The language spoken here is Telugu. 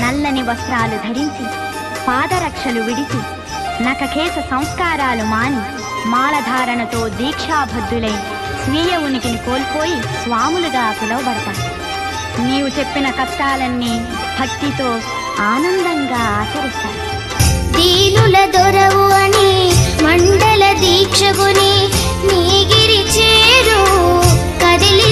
నల్లని వస్త్రాలు ధరించి పాదరక్షలు విడిచి నఖకేశ సంస్కారాలు మాని మాలధారణతో దీక్షాబద్ధులై స్వీయ ఉనికిని కోల్పోయి స్వాములుగా పిలువబడతారు. నీవు చెప్పిన కష్టాలన్నీ భక్తితో ఆనందంగా ఆచరిస్తారు. దీనుల దొరవు అని మండల దీక్షగుని నీగిరి చేరు కదిలి